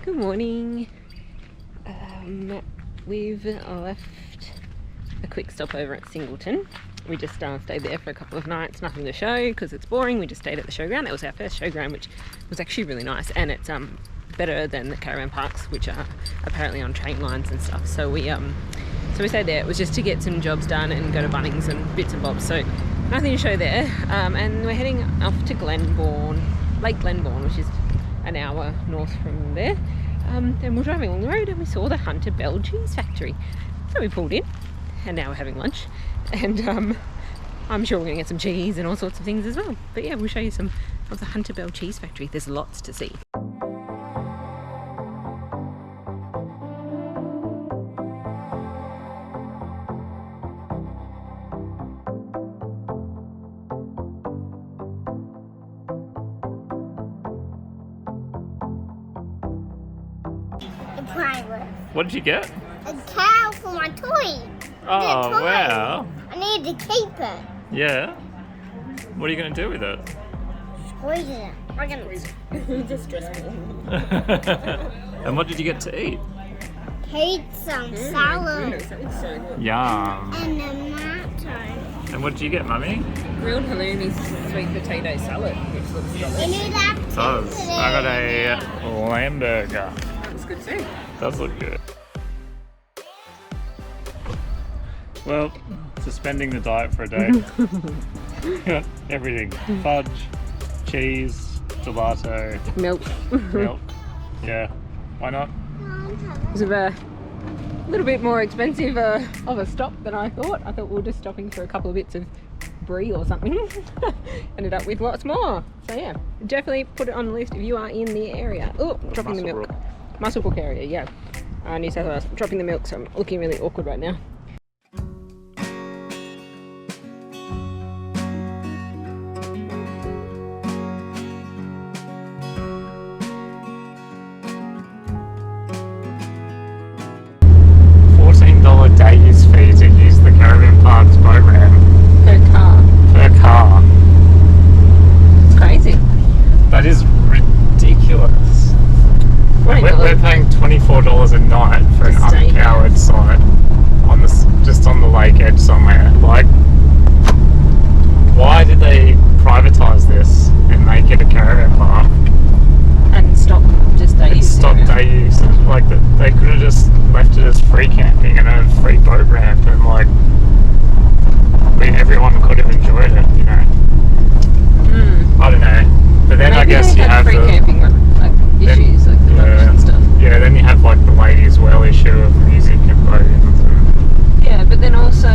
Good morning. We've left a quick stopover at Singleton. We just stayed there for a couple of nights, nothing to show because it's boring. We just stayed at the showground. That was our first showground, which was actually really nice, and it's better than the caravan parks, which are apparently on train lines and stuff. So we stayed there. It was just to get some jobs done and go to Bunnings and bits and bobs. So nothing to show there. And we're heading off to Lake Glenbourne, which is an hour north from there. And we're driving along the road and we saw the Hunter Bell cheese factory. So we pulled in and now we're having lunch. And I'm sure we're going to get some cheese and all sorts of things as well. But yeah, we'll show you some of the Hunter Bell cheese factory. There's lots to see. What did you get? A cow for my toy. Oh, wow. I need to keep it. Yeah. What are you going to do with it? Squeeze it. I'm going to Stressful. And what did you get to eat? some salad. It's so good. Yum. And tomato. And what did you get, Mummy? Grilled halloumi sweet potato salad, which looks You lovely. need that It does. I got a lamb burger. That's good too. Does look good. Well, suspending the diet for a day. Got everything. Fudge, cheese, gelato, Milk. milk. Yeah, why not? It was a little bit more expensive of a stop than I thought. I thought we were just stopping for a couple of bits of brie or something. Ended up with lots more. So yeah, definitely put it on the list if you are in the area. Oh, dropping the milk. Muswellbrook area, yeah. New South Wales. Dropping the milk, so I'm looking really awkward right now. $14 day use fee to use the Caravan Parks boat ramp per car. It's crazy. That is ridiculous. We're paying $24 a night for an unpowered site on just on the lake edge somewhere. Like, why did they privatise this and make it a caravan park? And stop just day use. Stop day use. Like, they could have just left it as free camping and a free boat ramp, and like everyone could have enjoyed it, you know. I don't know. But then Maybe I guess they you had have free camping issues, like the rubbish and stuff. Yeah, then you have like the ladies' well issue of music and podiums. And Yeah, but then also,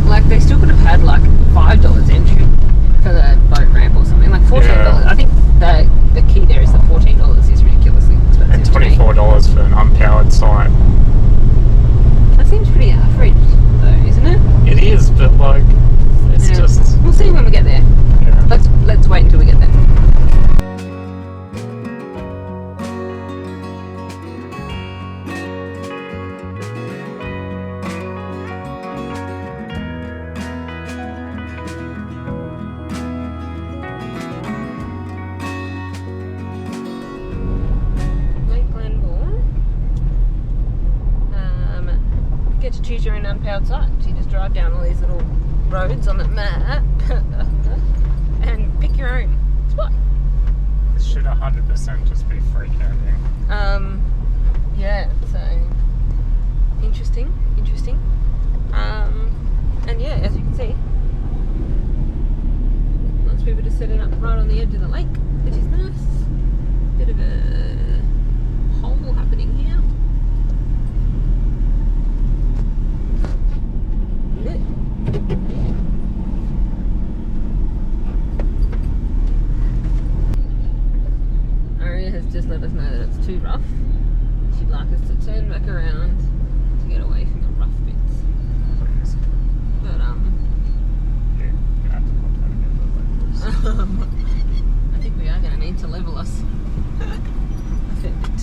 like, they still could have had like $5 entry for the boat ramp or something, like $14. Yeah. I think the key there is that $14 is ridiculously expensive. and to me. $24 for an unpowered site. That seems pretty average, though, isn't it? It is, but like, it's Yeah. just. We'll see when we get there. Yeah. Let's wait until we get there. Lake Glenbourne. Get to choose your own unpowered site. So you just drive down all these little roads on the map and pick your own spot. This should 100% just be free camping. Yeah, so interesting. And yeah, as you can see, lots of people just setting up right on the edge of the lake, which is nice. Bit of a hole happening here. Aria has just let us know that it's too rough. She'd like us to turn back around to get away from the rough bits. Please. But Yeah, you have to put that together like this. I think we are going to need to level us a fair bit.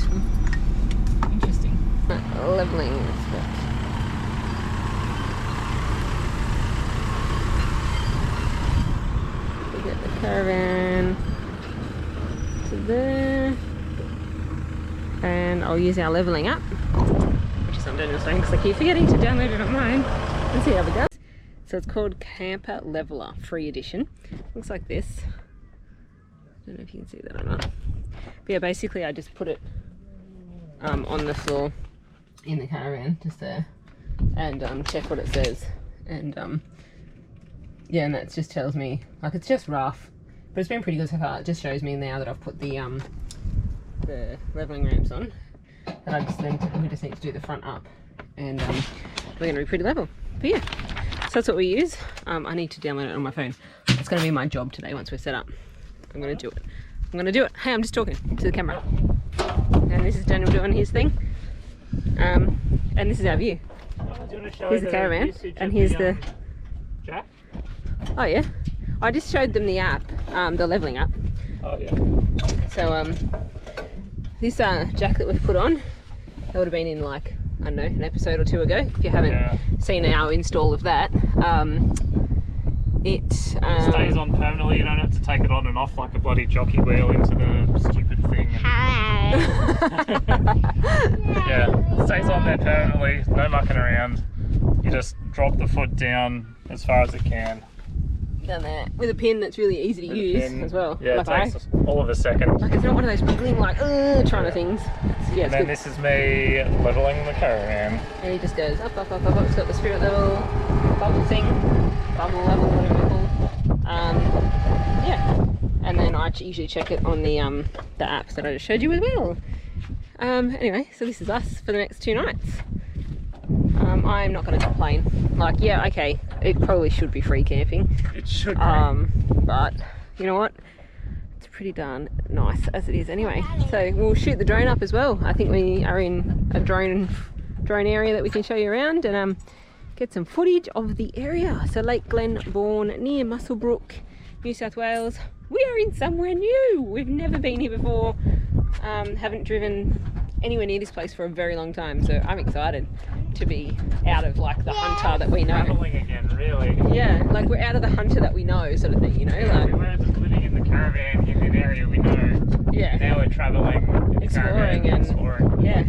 Interesting. Leveling spot. We get the caravan to there. and I'll use our levelling app, which is on Daniel's phone because I keep forgetting to download it on mine. Let's see how it does. So it's called Camper Leveler Free Edition. Looks like this. I don't know if you can see that or not. But yeah, basically I just put it on the floor in the caravan, just there, and check what it says. And yeah, and that just tells me, like, it's just rough, but it's been pretty good so far. It just shows me now that I've put the leveling ramps on, that we just need to do the front up, and we're going to be pretty level. But yeah, so that's what we use. I need to download it on my phone. It's going to be my job today once we're set up. I'm going to do it. I'm going to do it. Hey, I'm just talking to the camera. And this is Daniel doing his thing. And this is our view. Here's the caravan, and here's the jack. Oh yeah, I just showed them the app, the leveling app. Oh yeah. So this jack that we've put on, that would have been in, like, I don't know, an episode or two ago. If you haven't seen our install of that, it stays on permanently. You don't have to take it on and off like a bloody jockey wheel into the stupid thing. Yeah, it stays on there permanently. No mucking around. You just drop the foot down as far as it can. Down there with a pin that's really easy to use as well. Yeah, like, it takes all of a second. Like, it's not one of those wiggling, like, trying to things. Yeah, and then this is me leveling the caravan. And he just goes up, up, up, up, up. It's got the spirit level, bubble thing, bubble level, whatever you call it. Yeah. And then I usually check it on the apps that I just showed you as well. Anyway, so this is us for the next 2 nights. I'm not going to complain. Like, yeah, okay, it probably should be free camping. It should be. But you know what? It's pretty darn nice as it is anyway. So we'll shoot the drone up as well. I think we are in a drone area that we can show you around, and get some footage of the area. So Lake Glenbourne near Muswellbrook, New South Wales. We are in somewhere new. We've never been here before. Haven't driven anywhere near this place for a very long time, so I'm excited to be out of, like, the hunter that we know. Traveling again, really. Yeah, like, we're out of the hunter that we know, sort of thing, you know. Yeah, like, we were just living in the caravan in an area we know. Yeah. Now we're traveling, Exploring and exploring. Yeah.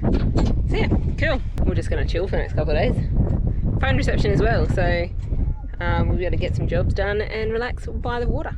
So yeah, cool. We're just gonna chill for the next couple of days. Phone reception as well, so we'll be able to get some jobs done and relax by the water.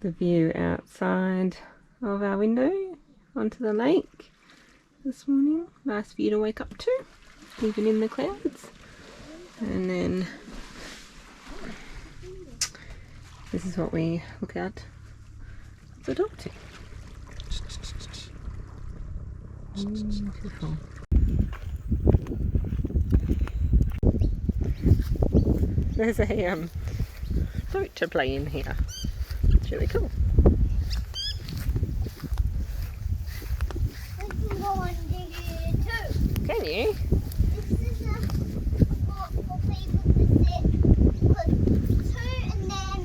The view outside of our window onto the lake this morning. Nice view to wake up to, even in the clouds. And then this is what we look out the dog to. Beautiful. There's a boat to play in here. It's really cool. I can go under here too. Can you? This is a spot for people to sit. Put 2 and then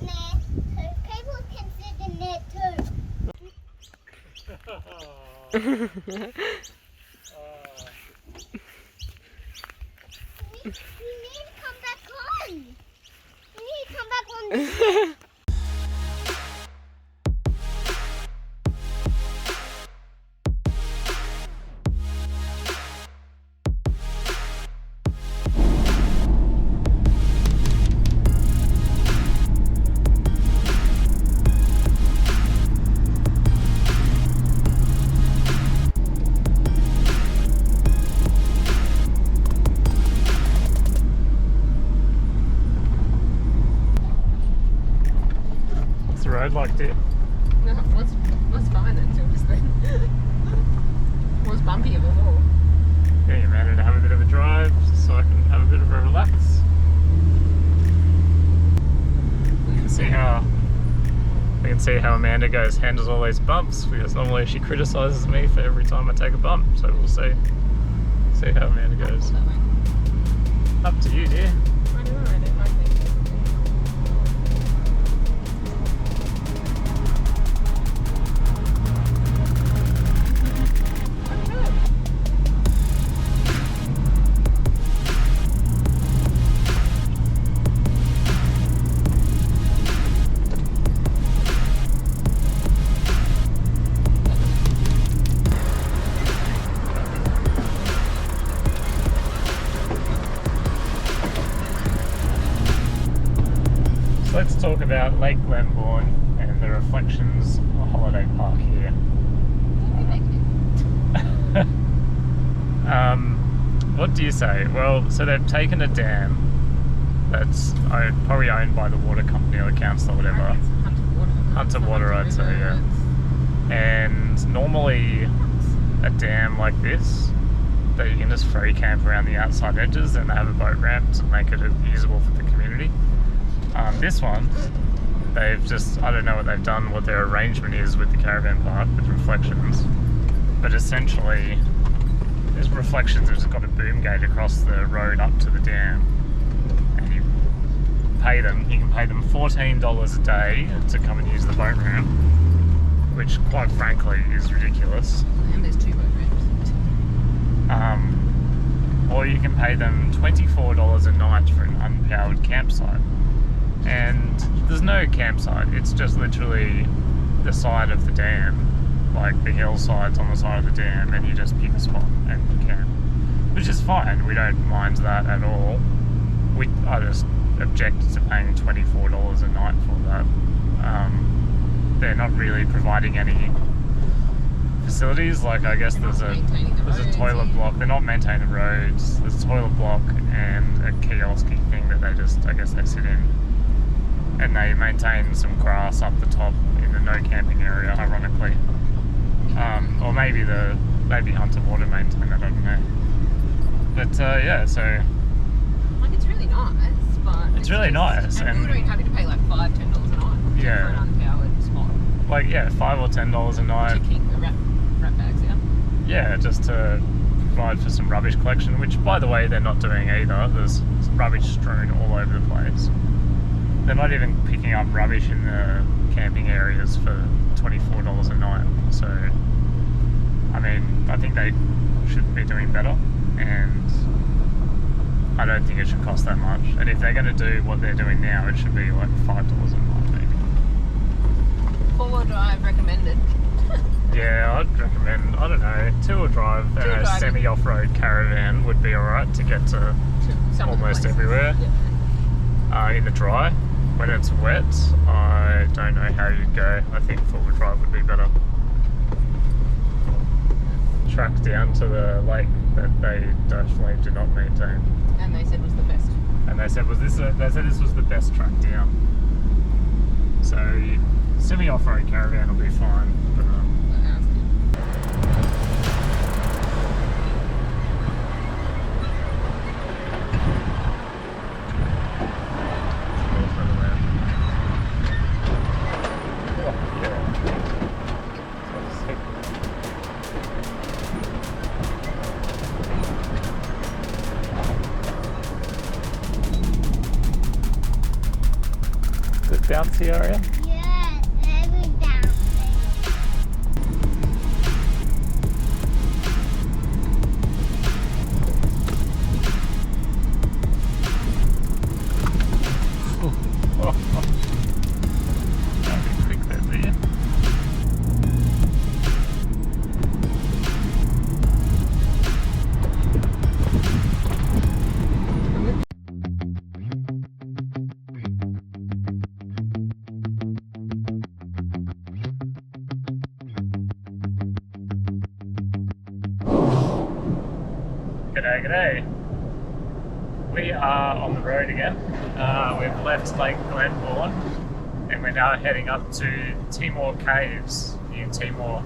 there, so people can sit in there too. You need to come back on. You need to come back on. Road like it. No, was fine until just then. It was bumpier before. Yeah, you managed to have a bit of a drive so I can have a bit of a relax. We can see how Amanda handles all these bumps, because normally she criticises me for every time I take a bump. So we'll see how Amanda goes. Up to you, dear. I don't know, I don't like it. Let's talk about Lake Glenbourne and the Reflections Holiday Park here. What do you say? Well, so they've taken a dam that's probably owned by the water company or the council or whatever. Hunter Water, I'd say, yeah. And normally a dam like this, that you can just free camp around the outside edges, and they have a boat ramp to make it usable for the community. This one, they've just, I don't know what they've done, what their arrangement is with the caravan park, with Reflections, but essentially this Reflections has got a boom gate across the road up to the dam, and you can pay them $14 a day to come and use the boat ramp, which quite frankly is ridiculous. And there's 2 boat ramps. Or you can pay them $24 a night for an unpowered campsite. And there's no campsite, it's just literally the side of the dam, like the hillsides on the side of the dam, and you just pick a spot and camp, which is fine. We don't mind that at all. I just object to paying $24 a night for that. They're not really providing any facilities, like I guess there's a toilet block. They're not maintaining the roads. There's a toilet block and a kiosk-y thing that they just, I guess they sit in. And they maintain some grass up the top in the no camping area, ironically. Or maybe Hunter Water maintain that, I don't know. But yeah, so Like, it's really nice, but it's really nice. And we were happy to pay like $5, $10 a night Yeah. for an unpowered spot. like, yeah, $5 or $10 a night. To keep the wrap bags out. Yeah, just to provide for some rubbish collection, which, by the way, they're not doing either. There's rubbish strewn all over the place. They're not even picking up rubbish in the camping areas for $24 a night. So, I mean, I think they should be doing better, and I don't think it should cost that much. And if they're going to do what they're doing now, it should be like $5 a night, maybe. 4-wheel drive recommended. Yeah, I'd recommend, I don't know, 2-wheel drive and a semi-off-road caravan would be alright to get to almost everywhere. Yeah. In the dry. When it's wet, I don't know how you'd go. I think 4-wheel drive would be better. Track down to the lake that they definitely do not maintain. And they said was the best. And they said this was the best track down. So semi-off-road caravan will be fine. But, bouncy area? Yeah, very bouncing. G'day, g'day. We are on the road again. We've left Lake Glenbourne and we're now heading up to Timor Caves in Timor.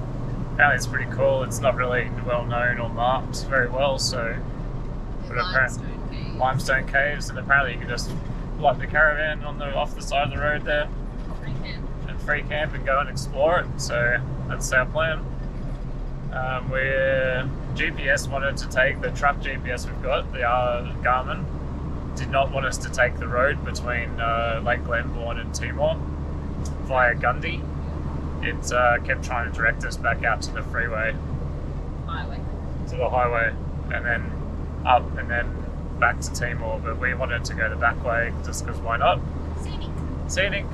Apparently it's pretty cool. It's not really well known or marked very well, so Limestone Caves, and apparently you can just pull up the caravan off the side of the road there. Free camp and go and explore it. So that's our plan. We're GPS wanted to take the truck GPS we've got, the Garmin. Did not want us to take the road between Lake Glenbourne and Timor via Gundy. It kept trying to direct us back out to the freeway. To the highway, and then up and then back to Timor, but we wanted to go the back way just because why not? Scenic.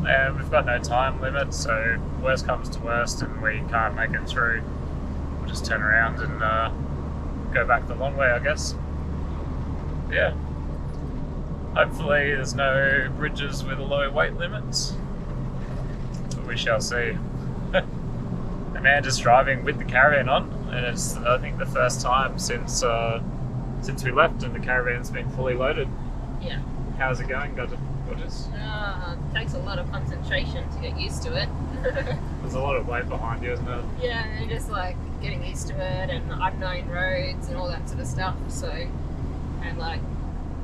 And we've got no time limit, so worst comes to worst and we can't make it through, we'll just turn around and go back the long way, I guess. Yeah. Hopefully there's no bridges with low weight limits, but we shall see. Amanda's driving with the caravan on, and it's I think the first time since we left and the caravan's been fully loaded. Yeah. How's it going, gorgeous? It takes a lot of concentration to get used to it. There's a lot of weight behind you, isn't it? Yeah, and just like getting used to it and unknown roads and all that sort of stuff. So, and like,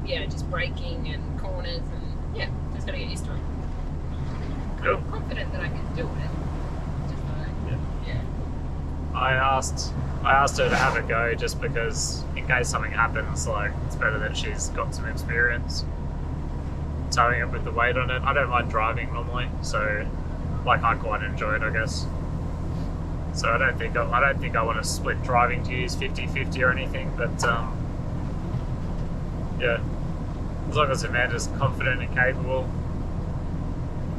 yeah, just braking and corners and yeah, just gotta get used to it. Cool. I'm confident that I can do it. Just like, yeah. I asked her to have a go just because in case something happens, like it's better that she's got some experience towing it with the weight on it. I don't mind driving normally, so like I quite enjoy it, I guess. So I don't think I want to split driving to use 50-50 or anything, but yeah, as long as Amanda's confident and capable.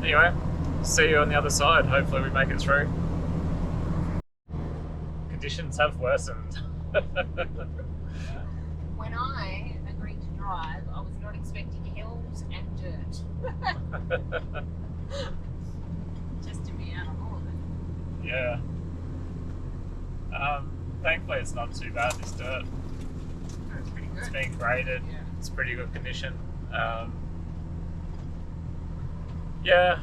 Anyway, see you on the other side. Hopefully we make it through. Conditions have worsened. When I agreed to drive, I was not expecting hills and dirt. Just to be out of all of it. Yeah. Thankfully it's not too bad, this dirt. It's pretty good. It's been graded. Yeah. It's pretty good condition. Yeah,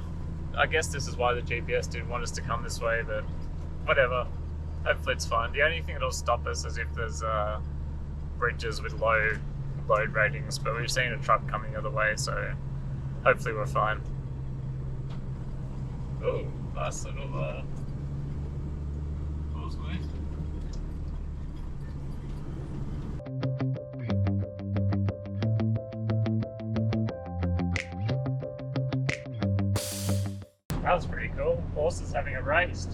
I guess this is why the GPS didn't want us to come this way, but whatever. Hopefully it's fine. The only thing that'll stop us is if there's bridges with low load ratings, but we've seen a truck coming the other way, so hopefully we're fine. Oh, nice little causeway. That was pretty cool. Horses having a race.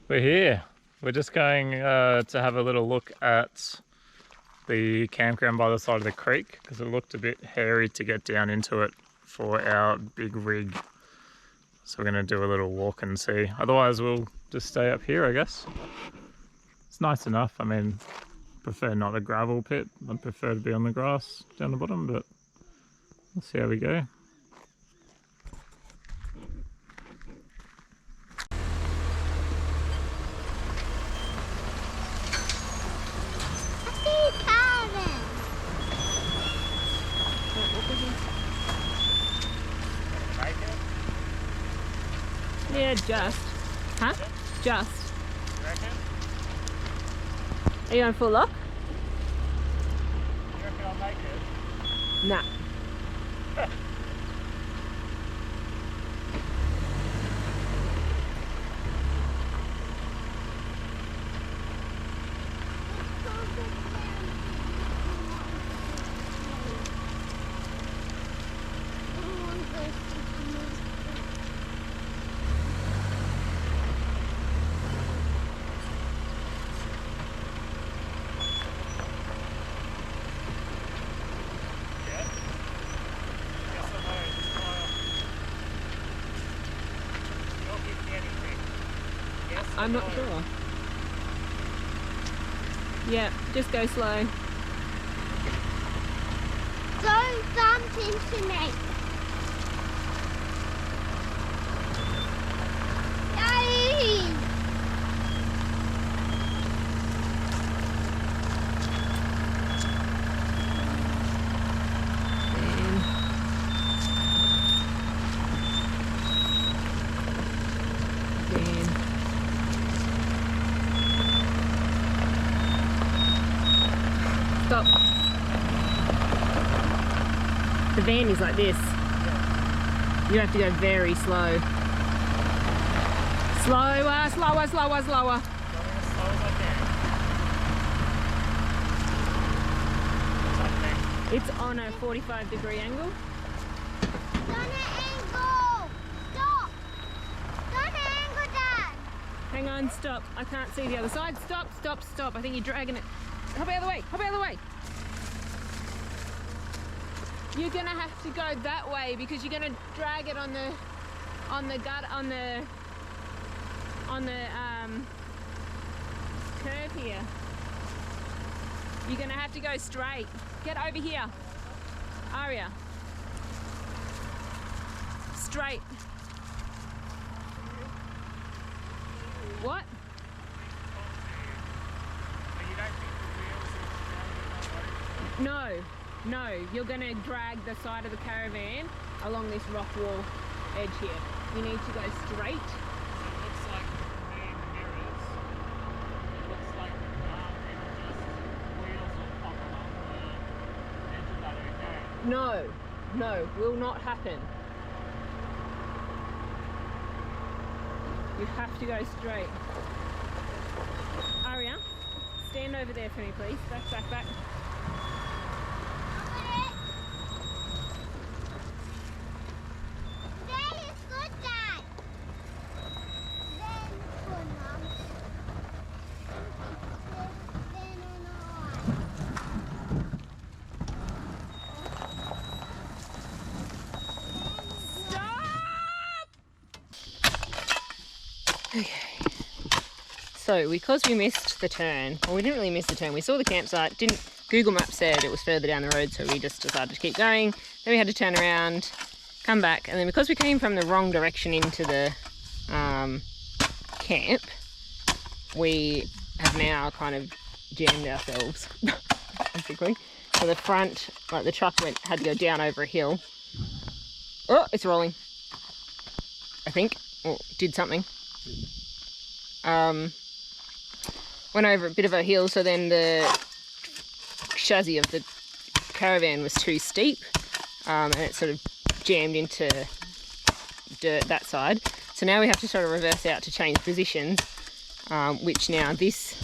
We're here. We're just going to have a little look at the campground by the side of the creek because it looked a bit hairy to get down into it for our big rig. So we're going to do a little walk and see. Otherwise we'll just stay up here, I guess. It's nice enough. I mean, prefer not a gravel pit. I'd prefer to be on the grass down the bottom, but we'll see how we go. Yeah, just. Huh? Just. You reckon? Are you on full lock? You reckon I'll make it? Nah. I'm not sure. Yeah, just go slow. Don't bump into me. Daddy! van is like this. You have to go very slow. Slower, slower, slower, slower. Going as slow as I can. What's happening? It's on a 45-degree angle. Don't angle! Stop! Don't angle, Dad! Hang on, stop. I can't see the other side. Stop, stop, stop. I think you're dragging it. Hop out of the way, hop out of the way. You're gonna have to go that way because you're gonna drag it on the curve here. You're gonna have to go straight. Get over here, Aria. Straight. What? You don't think the wheels are No, no. You're gonna drag the side of the caravan along this rock wall edge here. You need to go straight. So it looks like from the mirrors, it looks like it'll just, wheels will pop along the edge of that, okay? No, no, will not happen. You have to go straight. Aria, stand over there for me, please. Back, back, back. That is good, Dad! Then good, Mom. Then Okay. So because we missed the turn, well, we didn't really miss the turn. We saw the campsite. Google Maps said it was further down the road, so we just decided to keep going. Then we had to turn around, come back, and then because we came from the wrong direction into the camp, we have now kind of jammed ourselves, basically. So the front, like the truck had to go down over a hill. Oh, it's rolling. I think, or did something. Went over a bit of a hill, so then the chassis of the caravan was too steep, and it sort of jammed into dirt that side. So now we have to sort of reverse out to change positions, which now this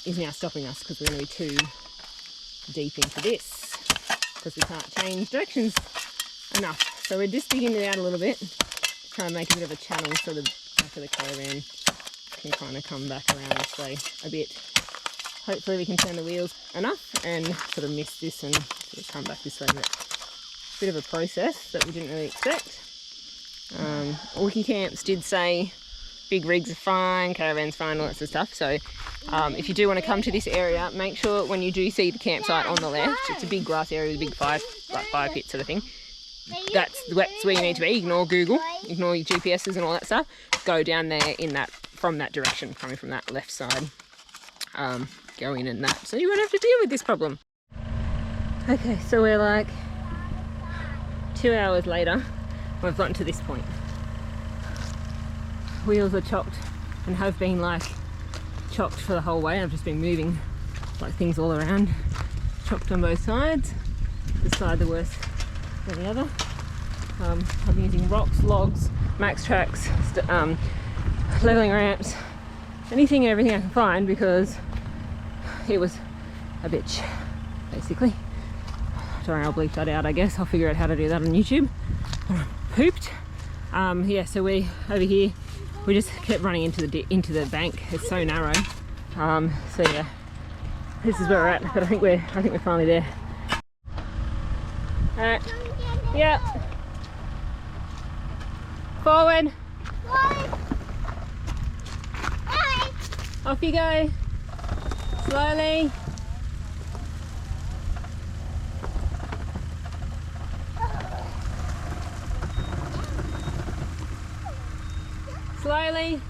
is now stopping us because we're going to be too deep into this because we can't change directions enough. So we're just digging it out a little bit to try and make a bit of a channel so the back of the caravan can kind of come back around this way a bit. Hopefully we can turn the wheels enough and sort of miss this and sort of come back this way. But a bit of a process that we didn't really expect. Wiki Camps did say big rigs are fine, caravans fine, all that sort of stuff. So if you do want to come to this area, make sure when you do see the campsite on the left, it's a big grass area with a big fire pit sort of thing. That's where you need to be. Ignore Google, ignore your GPSs and all that stuff. Go down there from that direction, coming from that left side. Go in and that, so you won't have to deal with this problem. Okay, so we're like 2 hours later. We've gotten to this point. Wheels are chocked and have been like chocked for the whole way. I've just been moving like things all around. Chocked on both sides. This side the worst than the other. I've been using rocks, logs, max tracks, leveling ramps, anything and everything I can find because it was a bitch, basically. Sorry, I'll bleep that out, I guess. I'll figure out how to do that on YouTube. Pooped. Yeah, so we over here, we just kept running into the bank. It's so narrow. So yeah, this is where we're at. But I think we're finally there. All right. Yeah. Forward. Off you go. Slowly. Slowly.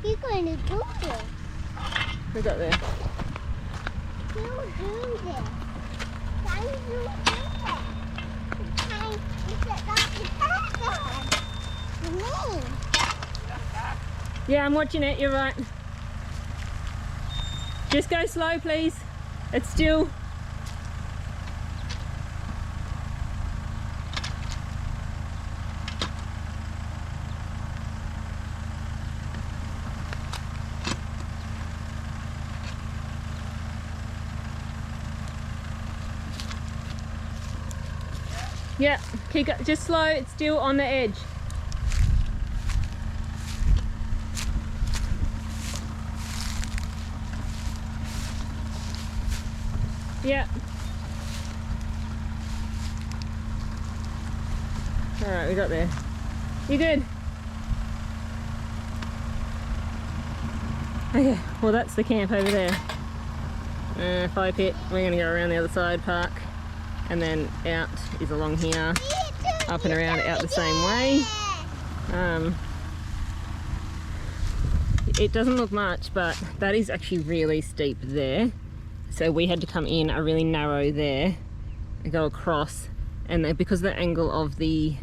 You're going to do this. Who's up there? You do this. Can you do this? Can you set that? Me. Yeah, I'm watching it, you're right. Just go slow, please. It's still. Yeah, keep it just slow, it's still on the edge. Yeah. Alright, we got there. You good? Okay, well that's the camp over there. Fire pit, we're going to go around the other side, park, and then out is along here, up and around out the same way. It doesn't look much, but that is actually really steep there. So we had to come in a really narrow there and go across, and then because of the angle of the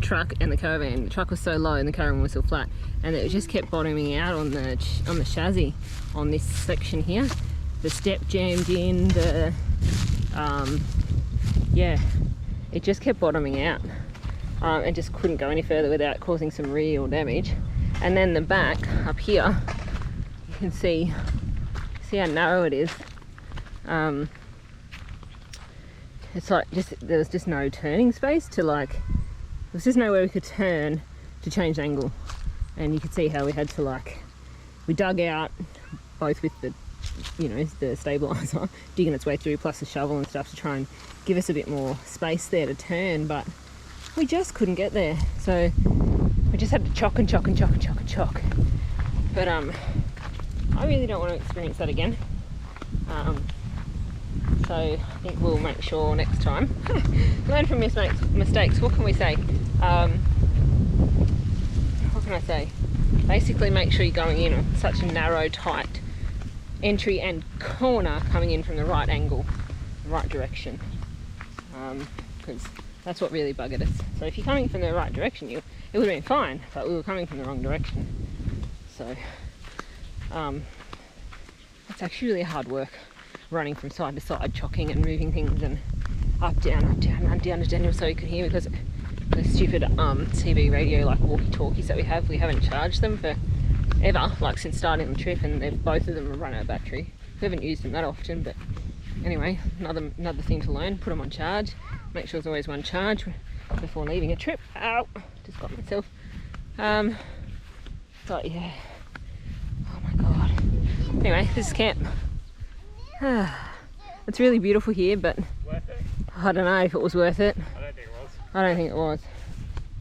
truck and the caravan, the truck was so low and the caravan was so flat, and it just kept bottoming out on the chassis on this section here. The step jammed in, yeah, it just kept bottoming out and just couldn't go any further without causing some real damage. And then the back up here, you can see how narrow it is. It's like there was just no turning space to there was just nowhere we could turn to change the angle. And you could see how we had to we dug out both with the the stabilizer digging its way through, plus the shovel and stuff to try and give us a bit more space there to turn, but we just couldn't get there. So we just had to chock and chock and chock and chock and chock. But I really don't want to experience that again. So I think we'll make sure next time. Learn from mistakes. What can we say? What can I say? Basically make sure you're going in on such a narrow, tight entry and corner, coming in from the right angle, the right direction. Because that's what really buggered us. So if you're coming from the right direction, it would have been fine, but we were coming from the wrong direction. So it's actually really hard work running from side to side, chocking and moving things, and up, down, run down to Daniel so he could hear me, because the stupid CB radio walkie-talkies that we haven't charged them for ever, since starting the trip, and both of them have run out of battery. We haven't used them that often, but anyway, another thing to learn, put them on charge, make sure there's always one charge before leaving a trip. Ow, just got myself. But yeah, oh my god. Anyway, this is camp. It's really beautiful here, but Worth it? I don't know if it was worth it. I don't think it was. I don't think it was.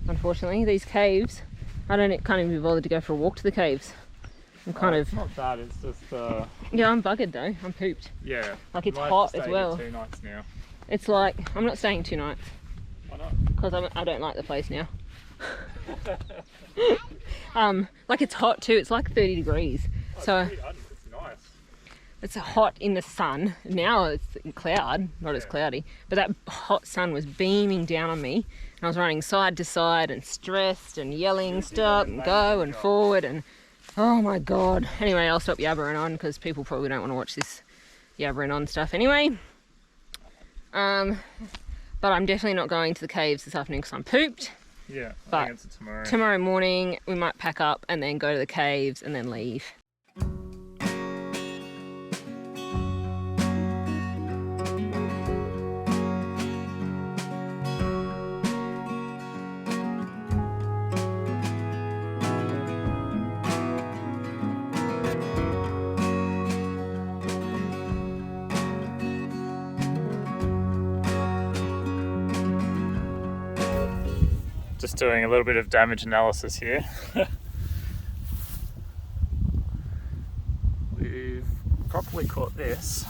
Unfortunately, these caves, can't even be bothered to go for a walk to the caves. I'm kind of. It's not bad. It's just. Yeah, I'm buggered though. I'm pooped. Yeah. It's Might hot stay as here well. 2 nights now. It's I'm not staying 2 nights. Why not? Because I don't like the place now. It's hot too. It's 30 degrees. So It's nice. it's hot in the sun. Now it's in cloud, not as cloudy, but that hot sun was beaming down on me, and I was running side to side and stressed and yelling stop and go and forward, and oh my god. Anyway, I'll stop yabbering on because people probably don't want to watch this yabbering on stuff anyway. But I'm definitely not going to the caves this afternoon because I'm pooped. Yeah, I But think it's tomorrow. Tomorrow morning we might pack up and then go to the caves and then leave. Just doing a little bit of damage analysis here. We've properly caught this.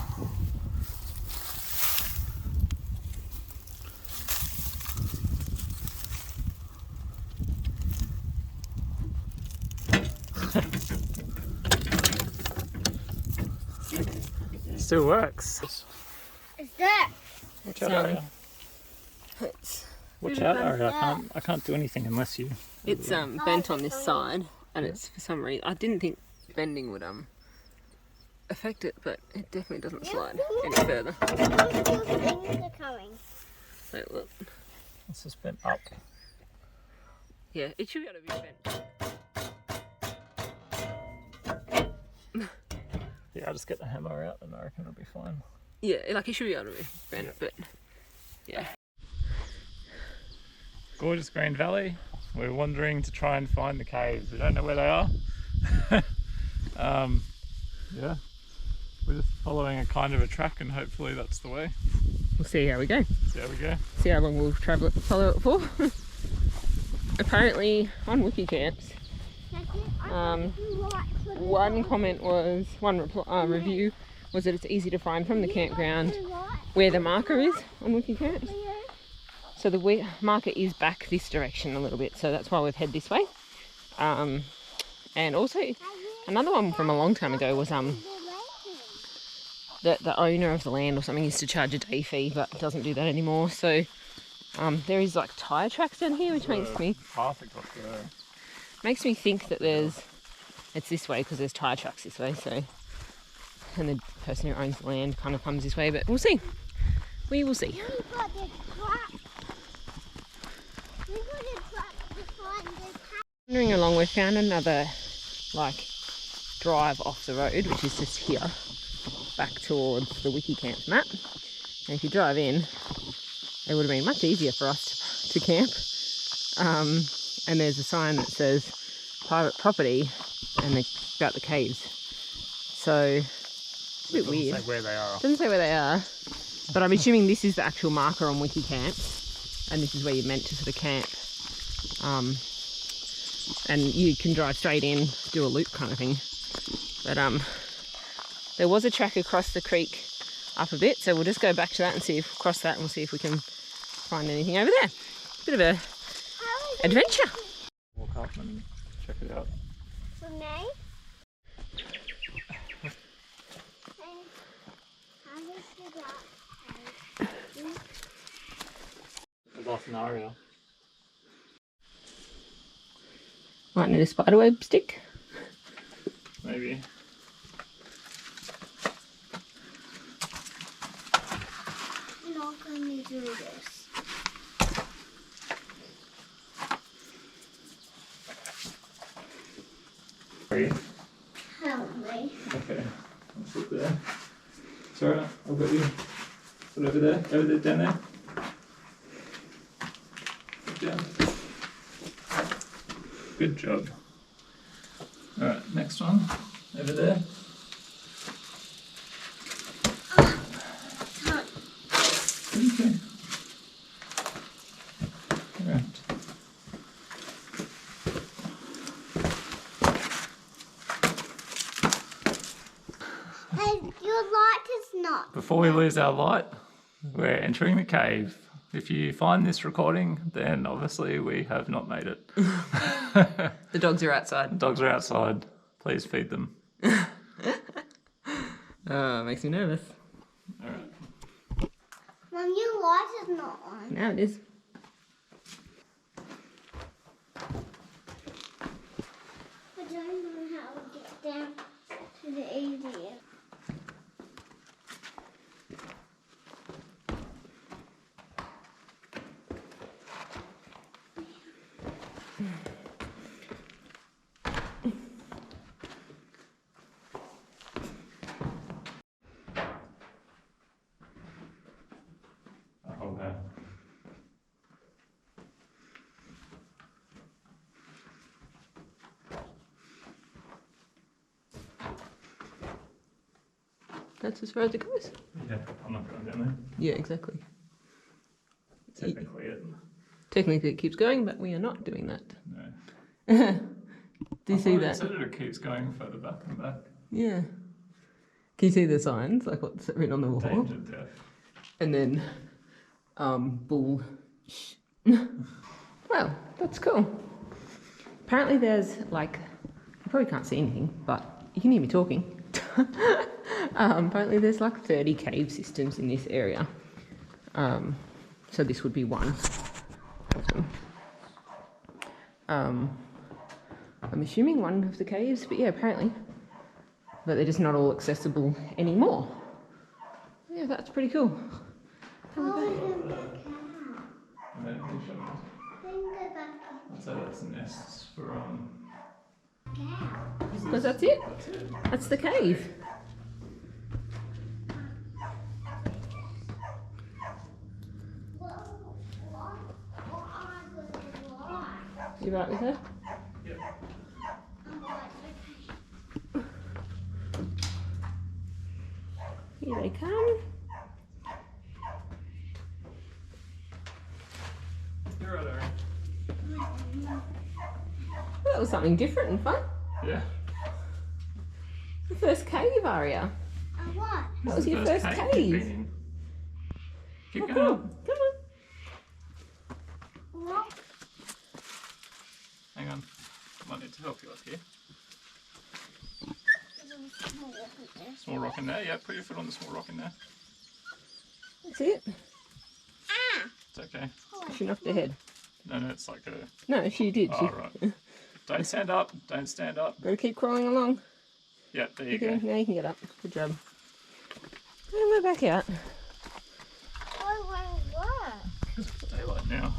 Still works. Is that? Watch out, area. It's Watch out, Ari, I can't do anything unless you... It's bent on this side, and it's for some reason, I didn't think bending would affect it, but it definitely doesn't slide any further. So look. It's just bent up. Yeah, it should be able to be bent. Yeah, I'll just get the hammer out and I reckon it'll be fine. Yeah, like it should be able to be bent, but yeah. Gorgeous Green Valley. We're wandering to try and find the caves. We don't know where they are. Yeah, we're just following a kind of a track and hopefully that's the way. We'll see how we go. See how we go. See how long we'll follow it for. Apparently on Wiki Camps, one comment was, review was that it's easy to find from the campground where the marker is on Wiki Camps. So the marker is back this direction a little bit, so that's why we've head this way. And also another one from a long time ago was that the owner of the land or something used to charge a day fee, but doesn't do that anymore. So there is like tyre tracks down here, which makes me think that it's this way because there's tyre tracks this way. So, and the person who owns the land kind of comes this way, but we'll see. We will see. Wandering along, we've found another like drive off the road, which is just here, back towards the Wiki Camps map. And if you drive in, it would have been much easier for us to camp. And there's a sign that says private property and about the caves. So it's a bit weird. Doesn't say where they are. Doesn't say where they are, but I'm assuming this is the actual marker on Wiki Camps, and this is where you're meant to sort of camp. And you can drive straight in, do a loop kind of thing. But there was a track across the creek up a bit, so we'll just go back to that and see if cross that and we'll see if we can find anything over there. Bit of a adventure. Walk up and check it out. For me? About an area. Might need a spiderweb stick. Maybe. I'm not going to do this. Ready? Help me. Okay, I'll sit there. Sarah, I've got you. Put over there, down there. Good job. Good job. Alright, next one. Over there. Okay. Alright. Hey, your light is not. Before we lose our light, we're entering the cave. If you find this recording, then obviously we have not made it. The dogs are outside. The dogs are outside. Please feed them. Oh, makes me nervous. Mum, your light is not on. Now it is. I don't know how to get down to the area. Okay. That's as far as it goes. Yeah, I'm not going down there. Yeah, exactly. Technically it. Technically it keeps going, but we are not doing that. No. Do you see It that? said it keeps going further back and back. Yeah. Can you see the signs, like what's written on the wall? Danger death. And then, bull. Well, that's cool. Apparently there's like, you probably can't see anything, but you can hear me talking. Apparently there's like 30 cave systems in this area. So this would be one. of them. I'm assuming one of the caves, but yeah, apparently. But they're just not all accessible anymore. Yeah, that's pretty cool. I'd say that's nests for Because that's it. That's the cave. You right with her? Yep. Here they come. You're right, Aaron. Well, that was something different and fun. Yeah. The first cave, Aria. What? That was your first you've cave. been in. Keep Oh, going. cool. Come on. What? Hang on. I might need to help you up here. Small rock in there. Yeah, put your foot on the small rock in there. That's it. Ah! It's okay. She knocked her head. No, it's like a... No, she did. Oh, right. Don't stand up. Don't stand up. Gotta keep crawling along. Yep, there you Okay, go. now you can get up. Good job. And we're back out. Why won't it work? It's daylight now.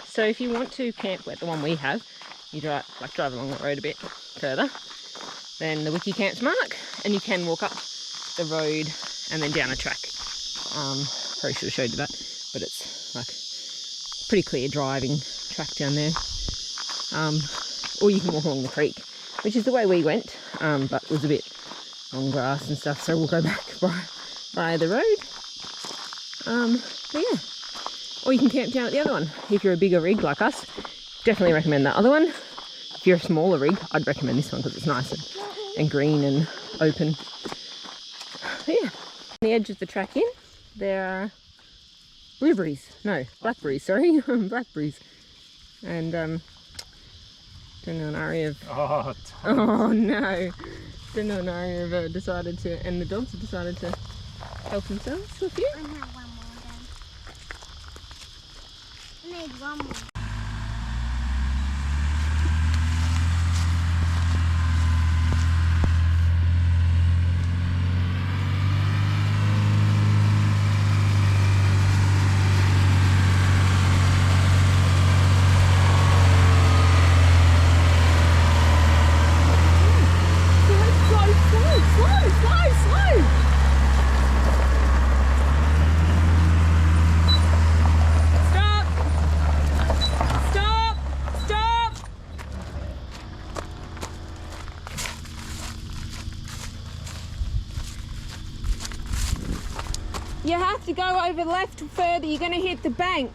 So if you want to camp at the one we have, you drive along the road a bit further, then the wiki camp's mark, and you can walk up the road and then down a track. Probably should have showed you that, but it's like pretty clear driving track down there. Or you can walk along the creek, which is the way we went, but it was a bit long grass and stuff, so we'll go back by the road. But yeah. Or you can camp down at the other one. If you're a bigger rig like us, definitely recommend that other one. If you're a smaller rig, I'd recommend this one because it's nice and green and open. But yeah, on the edge of the track in, there are blackberries, sorry, blackberries. And Daniel and Ari have... Oh no! Daniel and Ari have decided to, and the dogs have decided to help themselves to a few. I have one more then. I need one more. You have to go over left further, you're going to hit the bank.